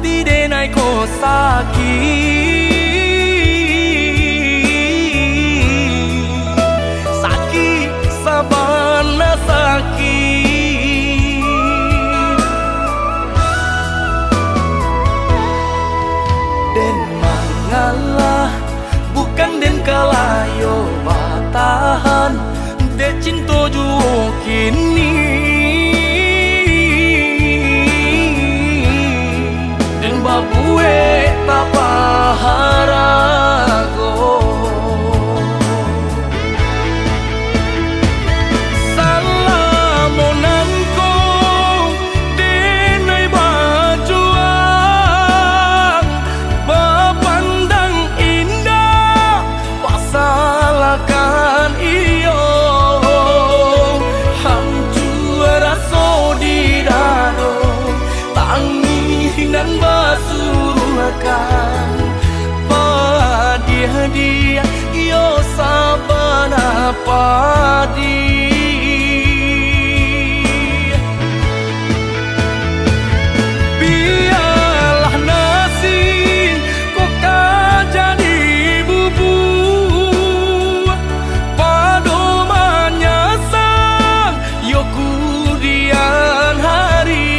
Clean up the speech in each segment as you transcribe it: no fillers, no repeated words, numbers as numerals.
pasti denai ko sakit sabana sakit den mangalah bukan den kalayo batahan de cinta juo kini den babue tapaharago salamonanko denai bajuang bapandang indah pasalakan iyo dan basuruhkan padia yo sabana padi biarlah nasi kok jadi bubu padomanya sang yo kudian hari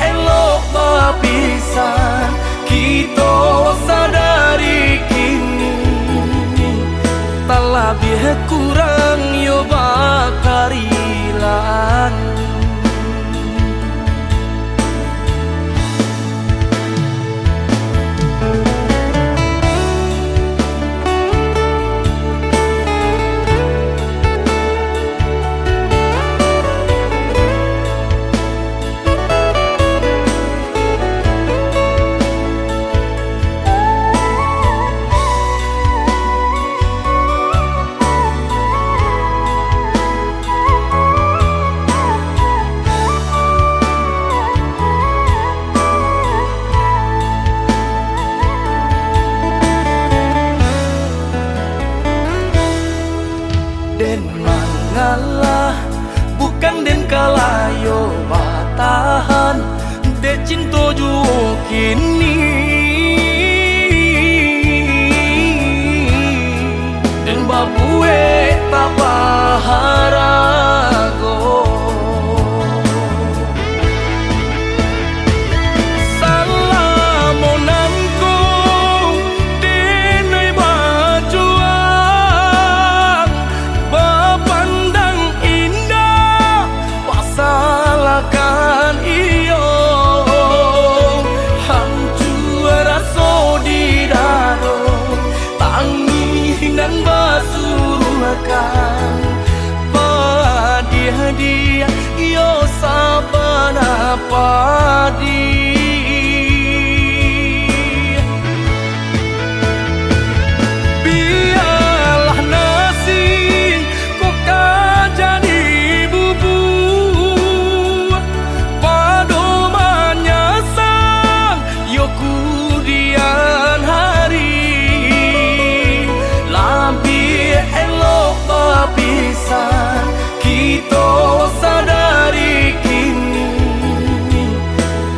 elok bapisan kita sadari kini tak lebih kurang yo bakarilan den mangalah bukan den kalayo batahan de cinta juo kini den babue tapaharago salamonanko denai bajuang bapandang indah pasalakan iyo hancur rasa di dado tangis dan basuruhkan padia yo sabana padi biarlah nasi kok jadi bubu padomanya sang yo kudian hari lebih elok bapisan kita sadari kini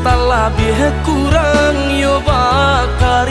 tak lebih kurang yo bakarilan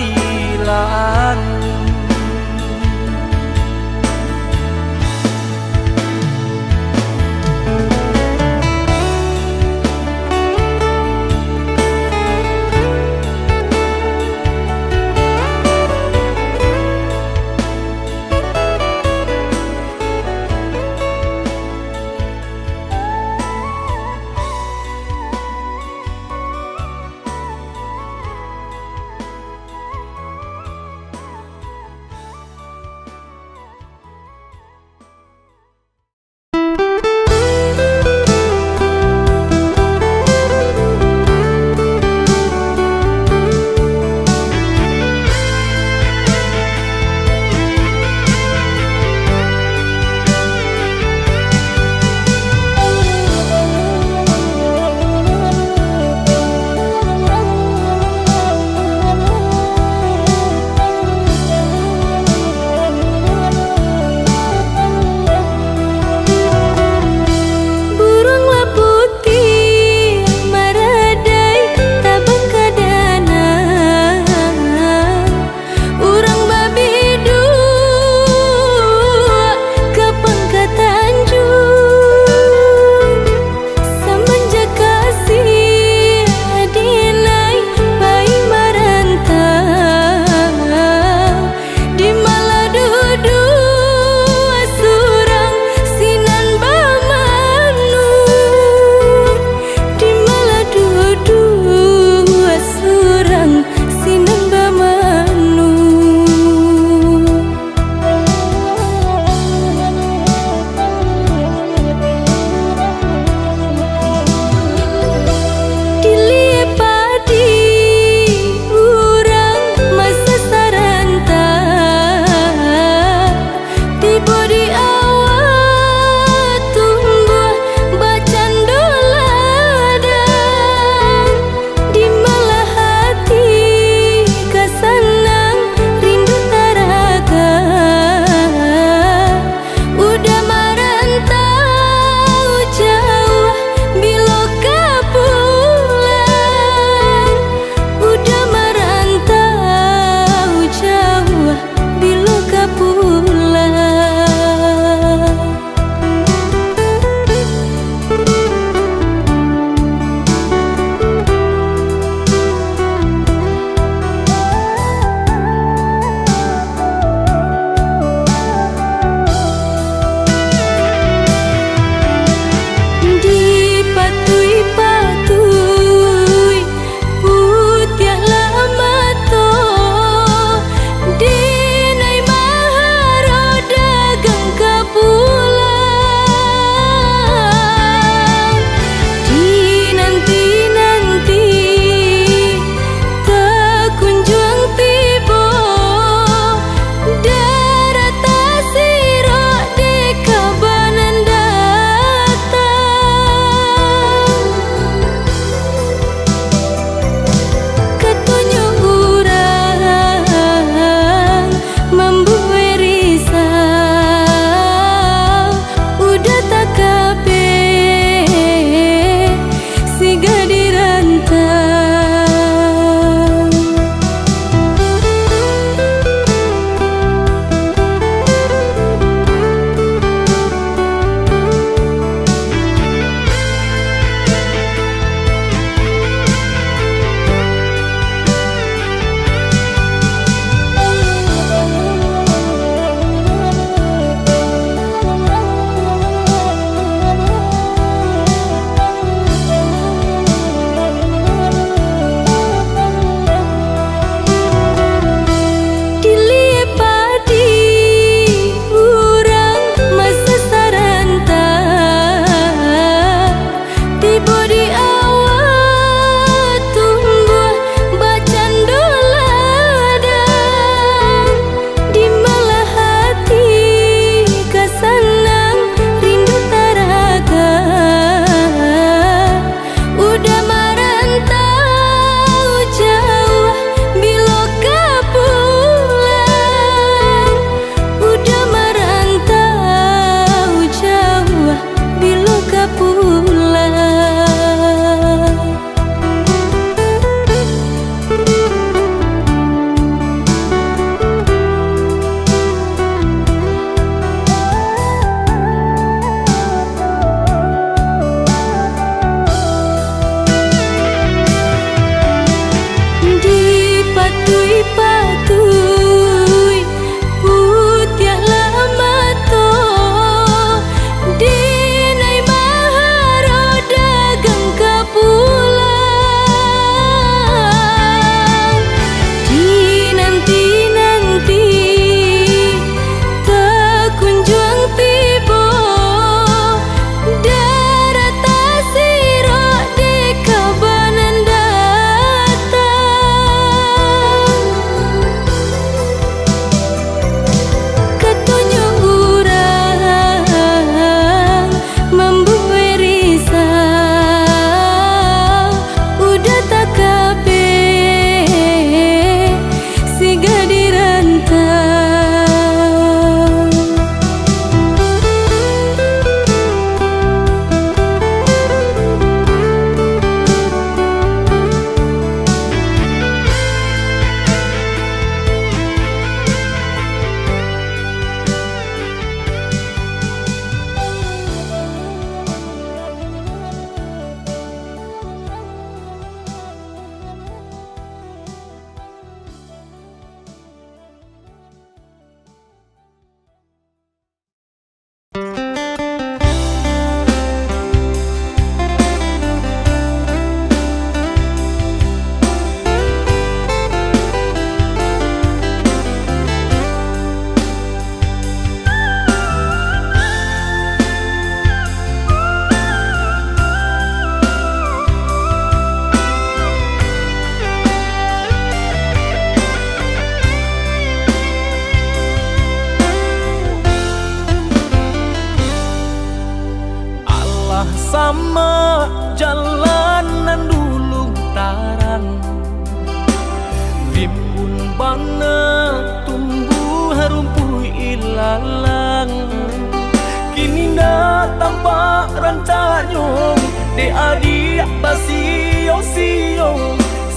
tanyong de adik basio sio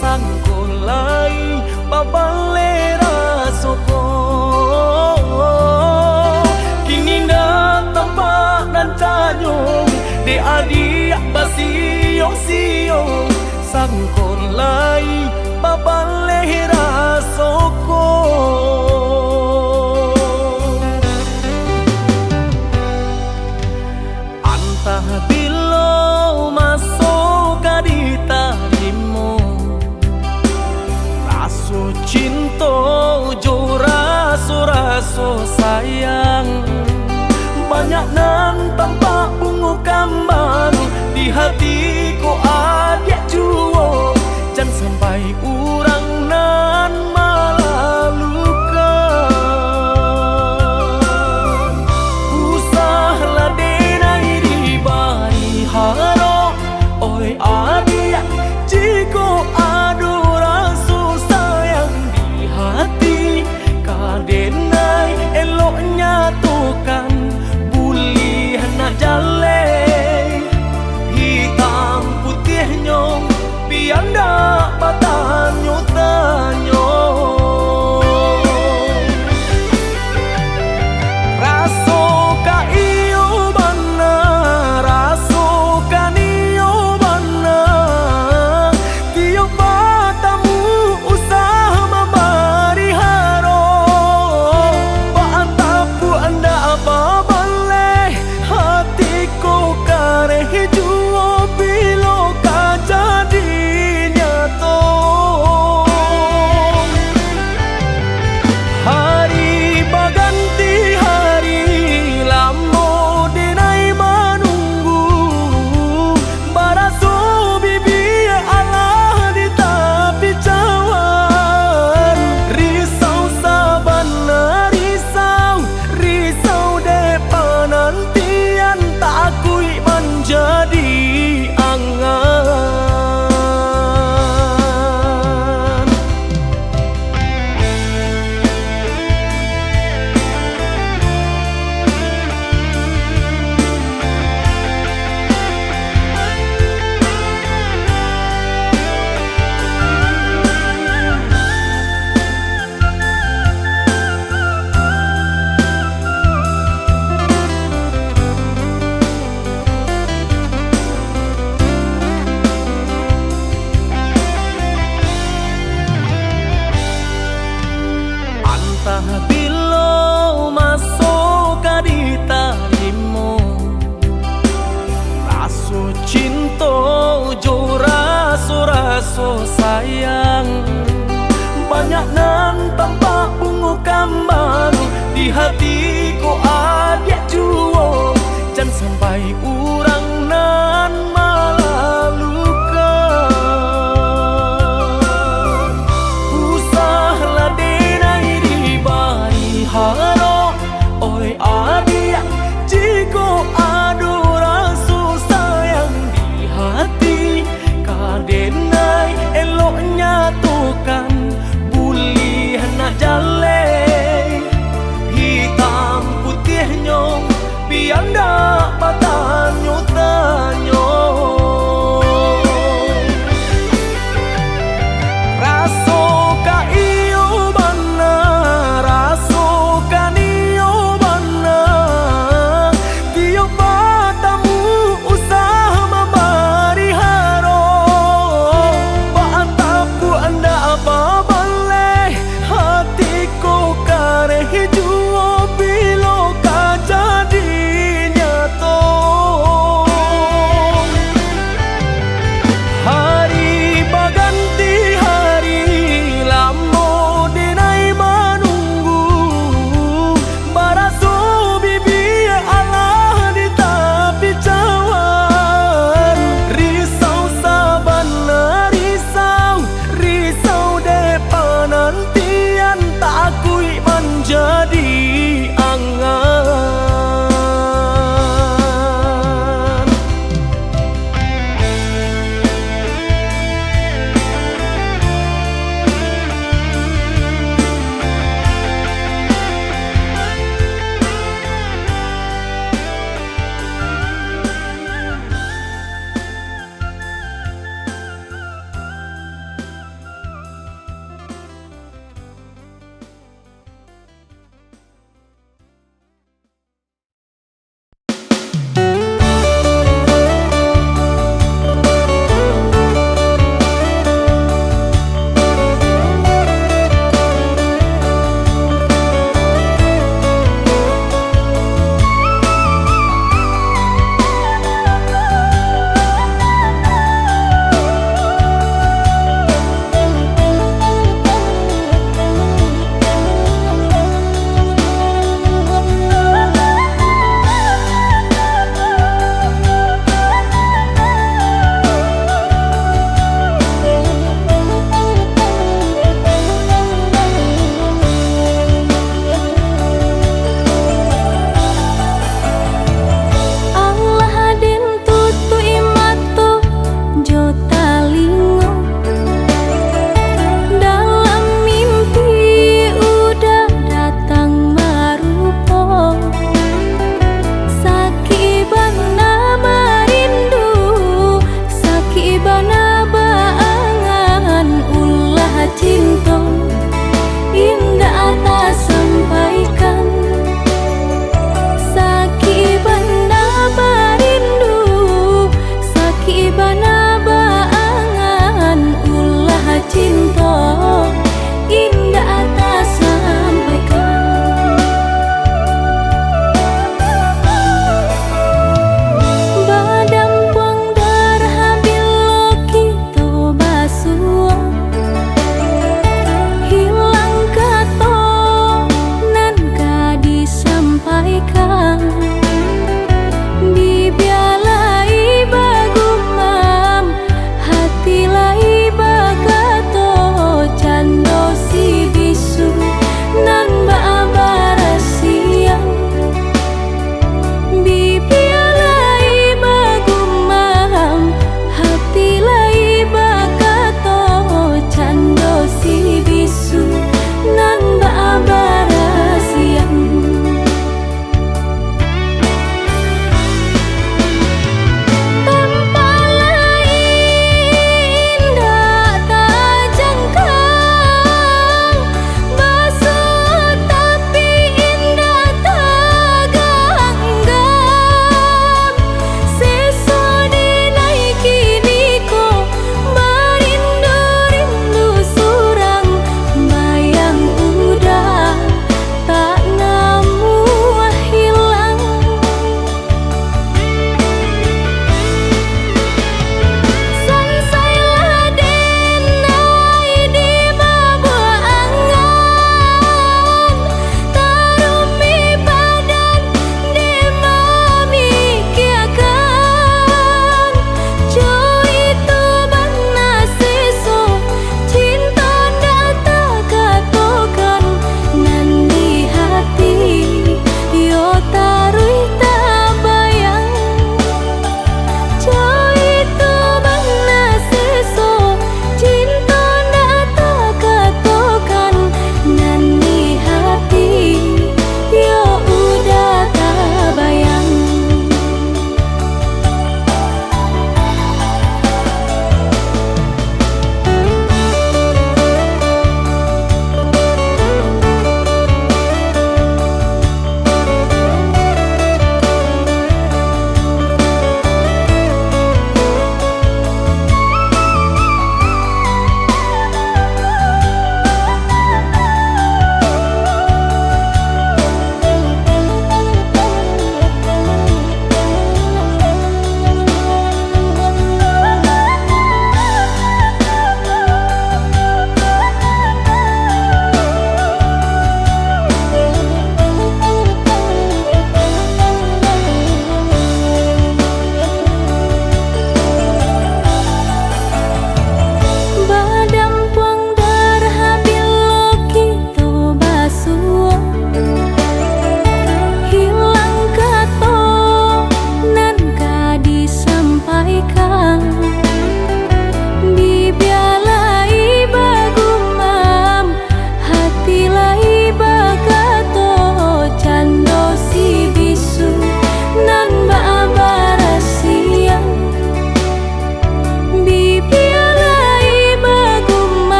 sangkolai babalera soko kini na tampak dan tanyong de adik basio sio sangkolai babalera soko antah bilo masuk kadita limo raso cinta jo raso sayang banyak nan tampak bunga kambang di hatiku adik juo jangan sampai urang nan malalukan usahlah denai di bari haro oi adik jiko adu rasa sayang di hati kadenai eloknya tukan bulih nak jale hitam putih nyong pianda patanyo tanyo raso ka iyo bana raso ka niyo bana tiyo patamu usah mabari haro paatapu anda apa baleh hatiku kareh juo bilo ka jadi hari baganti hari lamo denai menunggu baraso bibi Allah di tepi cawan risau sabana risau depan nantian tak akui menjadi angan antah bilo masuk kadita limo raso cinta jo raso sayang banyak nan tampak bunga kambang di hatiku adik juo jangan sampai urang nan malalukan usahlah denai di bari haro oi adik jiko adu rasa sayang di hati kadenai eloknya tukan bulih nak jale hitam putih nyong pianda patanyo tanyo raso ka iyo bana raso ka niyo bana tiyo patamu usah mabari haro paatapu anda apa baleh hatiku kareh juo bilo ka jadi nyato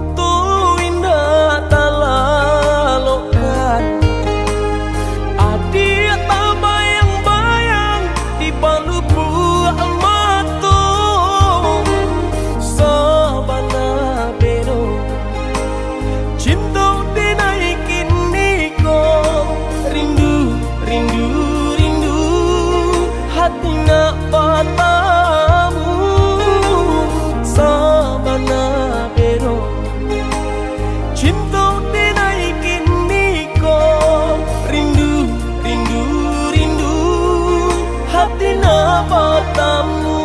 foto indah talalokan, adik tak bayang-bayang di balu buah mata sabana bero cinta dinaikin niko rindu rindu rindu hati nak patamu sabana bero cinta dinaikin niko rindu rindu rindu hati nak patamu.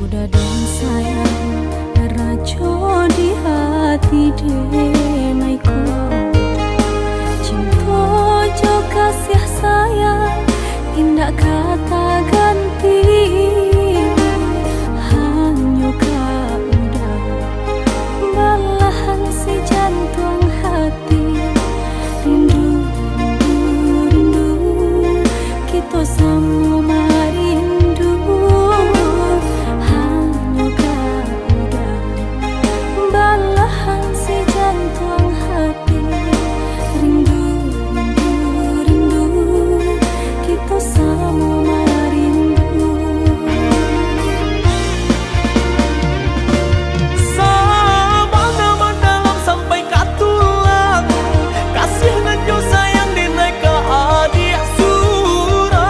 Udah dong sayang, rajo di hati denaiku, cinta jo kasih sayang indah kata ganti, hanya kau udah belahan si jantung hati, rindu rindu rindu kita sama rindu, hanya kau udah belahan si jantung hati, rindu rindu rindu kita sama rindu. Sabana mendalam sampai katulang, kasih dan jo sayang dinaik ke adik surang.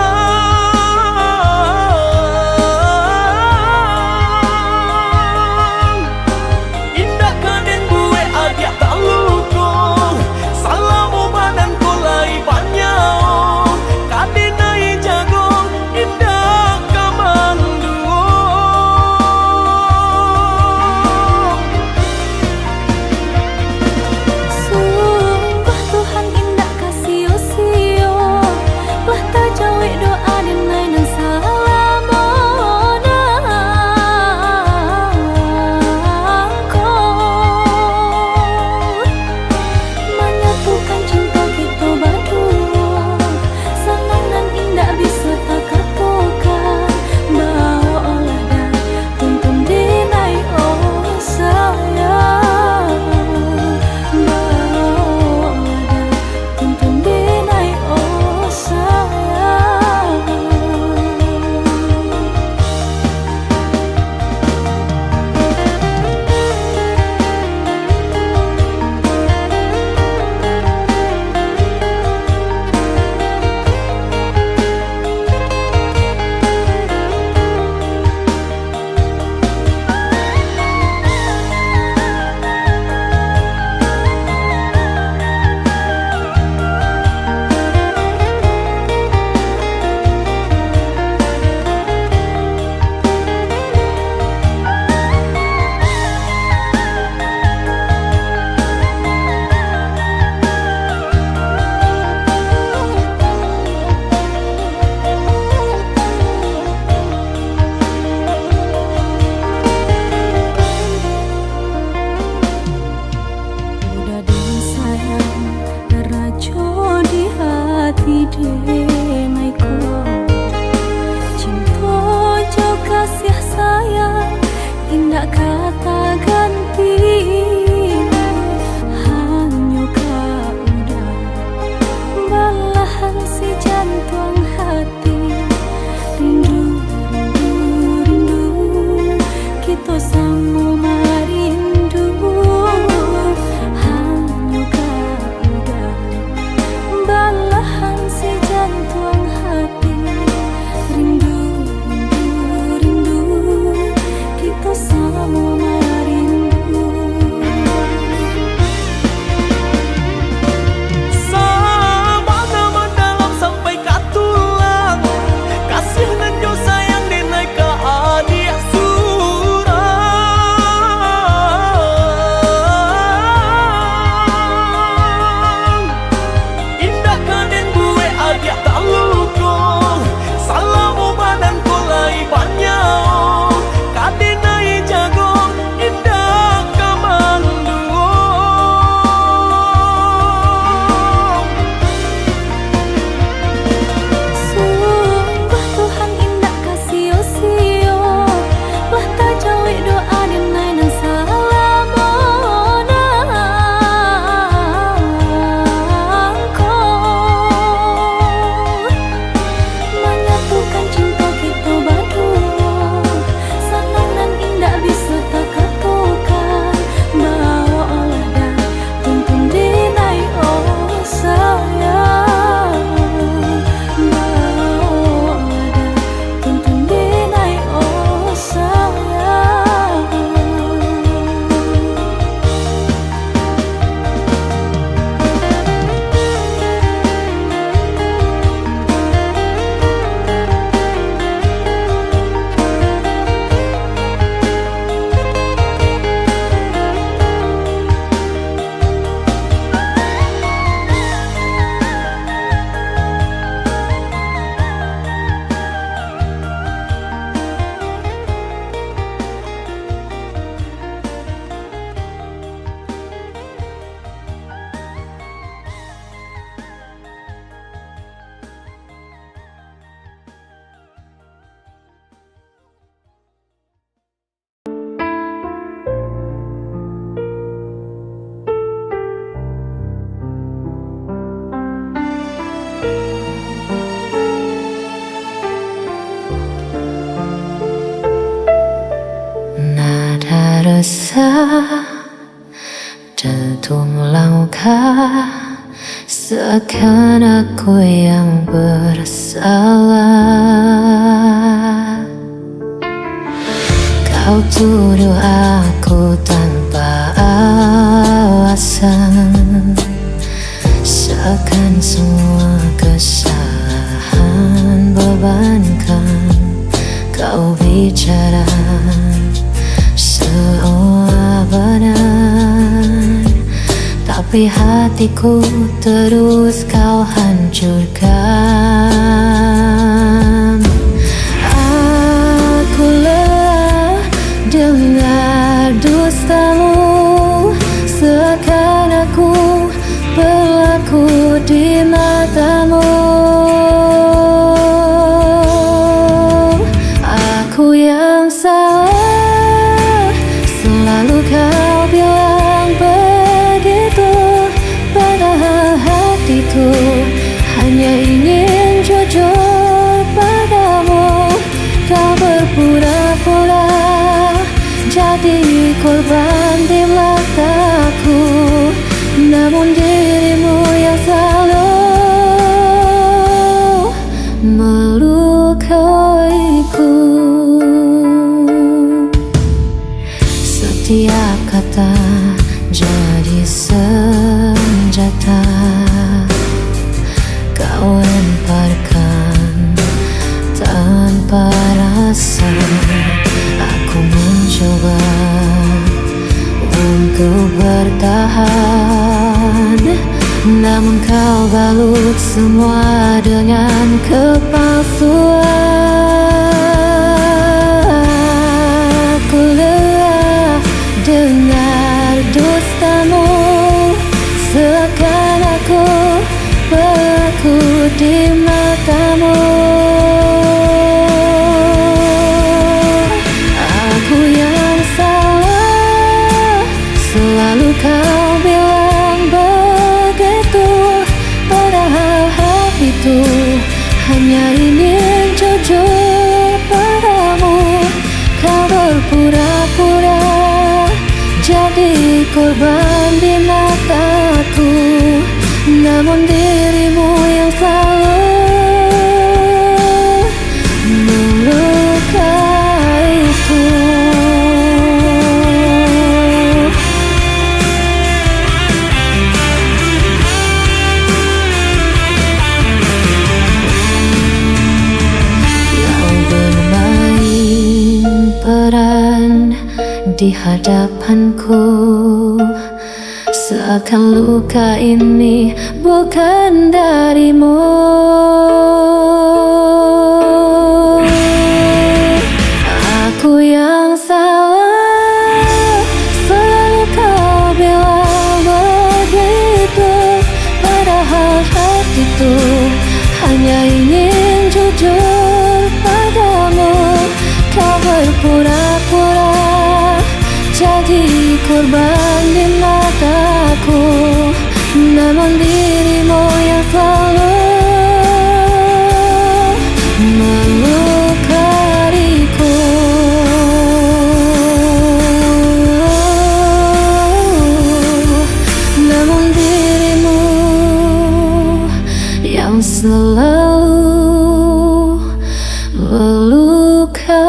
Indah kaden gue adik tak luko, salamu badan ku lai banyak, kaden nai jago indah kamanduo. Sungguh Tuhan indah kasih sio, lah tak jawi doa denai dan salamona ko, menyatukan cinta kita berdua, senang dan indah bisa tak katakan, bawa olah dan tuntun denai oh sayang, bawa olah dan tuntun denai oh sayang. Udah dong sayang, rajo di hati denaiku, cinta jo kasih sayang indah kata ganti, hanya kau udah belahan si jantung hati, rindu rindu rindu kita sama rindu, hanya kau udah belahan si jantung hati, rindu rindu rindu kita sama rindu. Sabana mendalam sampai katulang, kasih dan jo sayang dinaik ke adik surang. rasa jantung langkah, seakan aku yang bersalah. Kau tuduh aku tanpa alasan, seakan semua kesalahan bebankan. Kau bicara seolah benar, tapi hatiku terus kau hancurkan. Aku lelah dengar dustamu, seakan aku berlaku di matamu. Aku yang salah, selalu kau bilang begitu, padahal hatiku hanya ingin jujur padamu. Kau berpura-pura jadi korban di mataku, namun dirimu yang selalu melukaiku. Setiap kata jadi senjata, kau lemparkan tanpa rasa. Aku mencoba untuk bertahan, namun kau balut semua dengan kepalsuan. Aku lelah dengar dustamu, seakan aku berlaku di matamu. Aku yang salah, selalu kau bilang begitu, padahal hatiku hanya ingin jujur padamu. Kau berpura-pura jadi korban di mataku, namun dirimu yang selalu melukaiku. Kau bermain peran di hadapanku, seakan luka ini bukan darimu. Aku yang salah, selalu kau bilang begitu, padahal hatiku hanya ingin jujur padamu. Kau berpura-pura jadi korban di mataku, namun dirimu yang selalu melukaiku. Namun dirimu yang selalu melukaiku.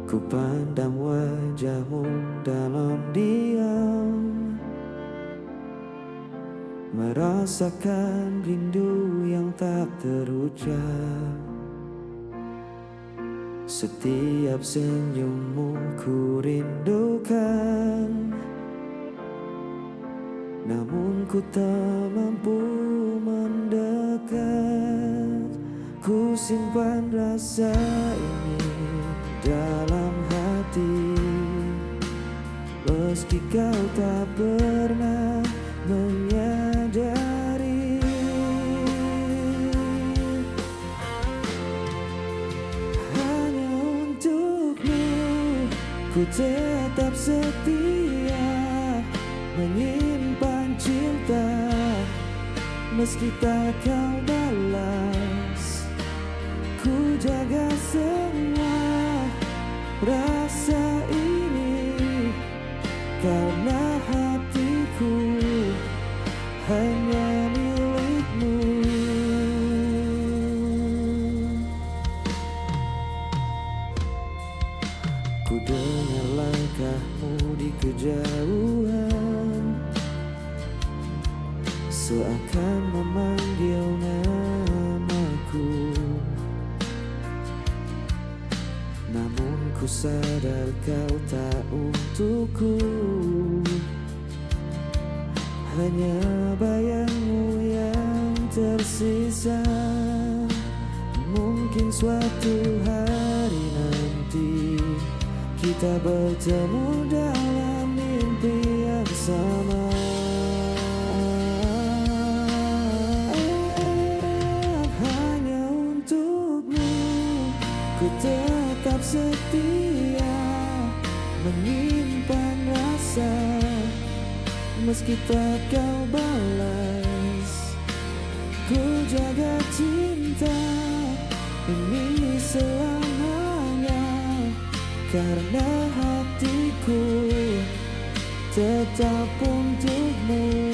Ku pandang wajahmu dalam diam, merasakan rindu yang tak terucap. Setiap senyummu ku rindukan, namun ku tak mampu mendekat. Ku simpan rasa ini dalam hati, meski kau tak pernah menyadari. Hanya untukmu ku tetap setia, menyimpan cinta meski tak kau balas. Ku jaga semua rasa ini karena hatiku hanya milikmu. Ku dengar langkahmu di kejauhan, seakan memanggil namaku. Namun ku sadar kau tak untukku, hanya bayangmu yang tersisa. Mungkin suatu hari nanti kita bertemu dalam mimpi yang sama. Hanya untukmu ku tetap setia, menyimpan rasa meski tak kau balas. Ku jaga cinta ini selamanya karena hatiku tetap untukmu.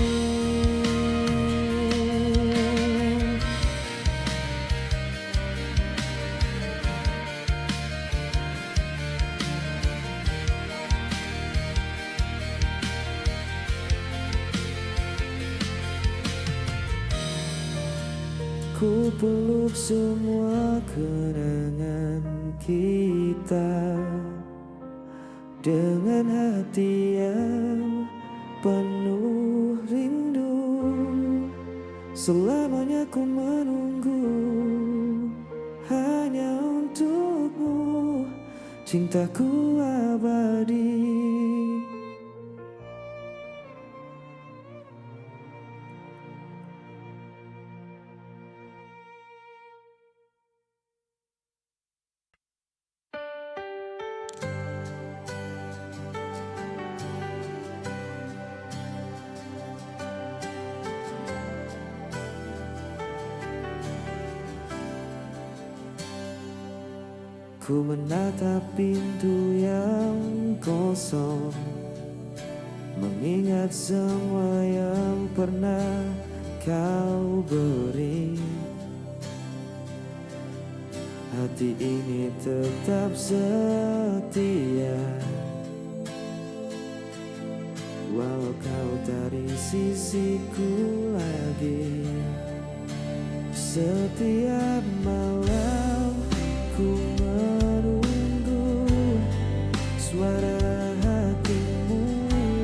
Ku peluk semua kenangan kita dengan hati yang penuh rindu. Selamanya ku menunggu hanya untukmu, cintaku abadi. Ku menatap pintu yang kosong, mengingat semua yang pernah kau beri. Hati ini tetap setia, walau kau tak di sisiku lagi. Setiap malam ku menunggu suara hatimu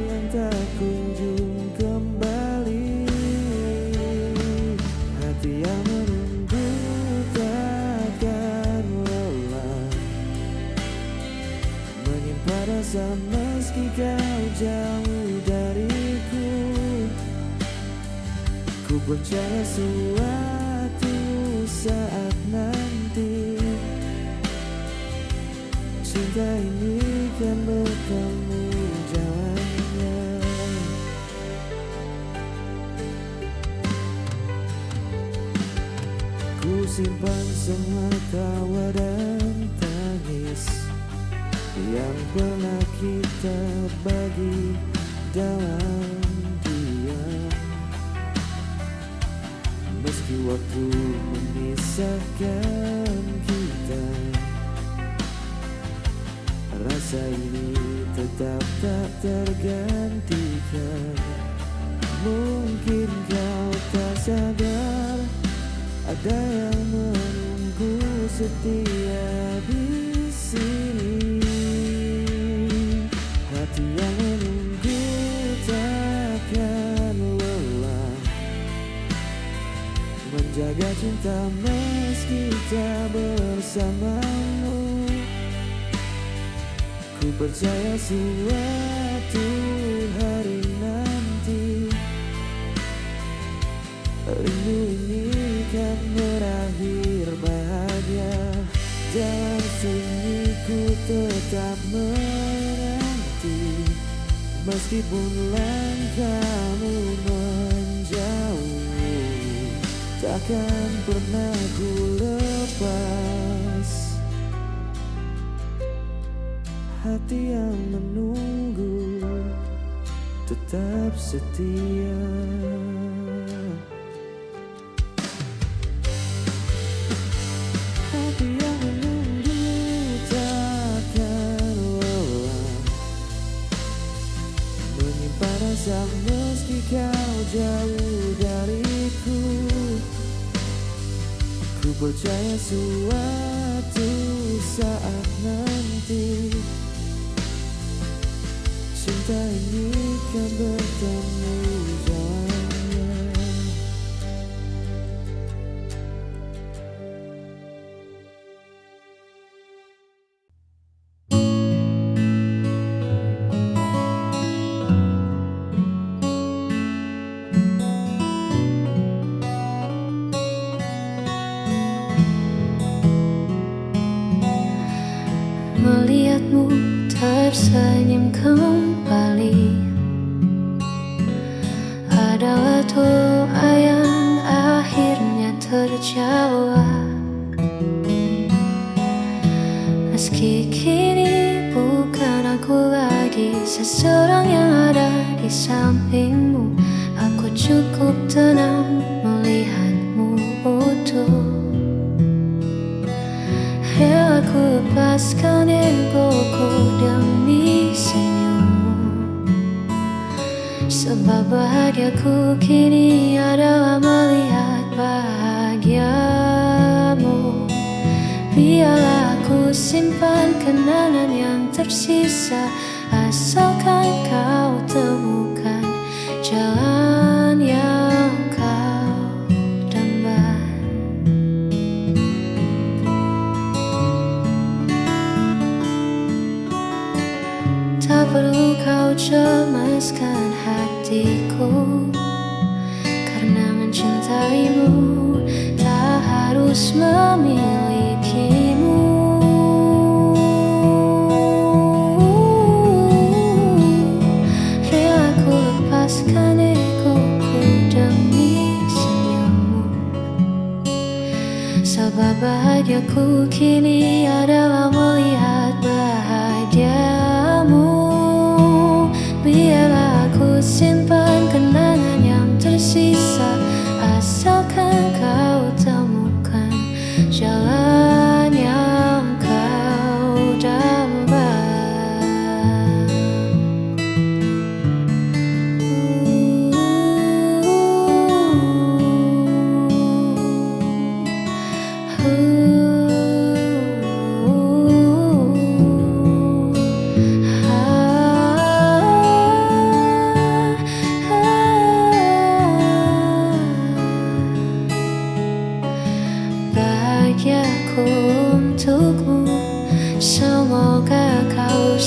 yang tak kunjung kembali. Hati yang menunggu takkan lelah, menyimpan rasa meski kau jauh dariku. Ku percaya suatu saat nanti cinta ini kan bertemu jalannya. Ku simpan semua tawa dan tangis yang pernah kita bagi dalam diam. Meski waktu memisahkan kita, rasa ini tetap tak tergantikan. Mungkin kau tak sadar ada yang menunggu setia di sini. Hati yang menunggu takkan lelah, Jaga cinta meski tak bersamamu. Ku percaya suatu hari nanti rindu ini kan berakhir bahagia. Dalam sunyiku tetap menanti, meskipun langkahmu menjauh, takkan pernah ku lepas. Hati yang menunggu tetap setia. Hati yang menunggu takkan lelah, menyimpan rasa meski kau jauh dariku. Ku percaya suatu saat nanti cinta ini kan bertemu jalannya. Melihatmu tersenyum kembali adalah doa yang akhirnya terjawab. Meski kini bukan aku lagi seseorang yang ada di sampingmu, aku cukup tenang melihatmu utuh. Ya, aku lepaskan egoku demi senyummu, sebab bahagiaku kini adalah melihat bahagiamu. Biarlah aku simpan kenangan yang tersisa, asalkan kau temukan jalan yang kau dambakan. Tak perlu kau cemaskan hatiku, karena mencintaimu tak harus memilikimu. Rela ku lepaskan egoku demi senyummu, sebab bahagiaku kini adalah melihat bahagiamu. Biarlah aku simpan kenangan yang tersisa, asalkan kau temukan jalan yang kau dambakan. Bahagiaku untukmu, semoga kau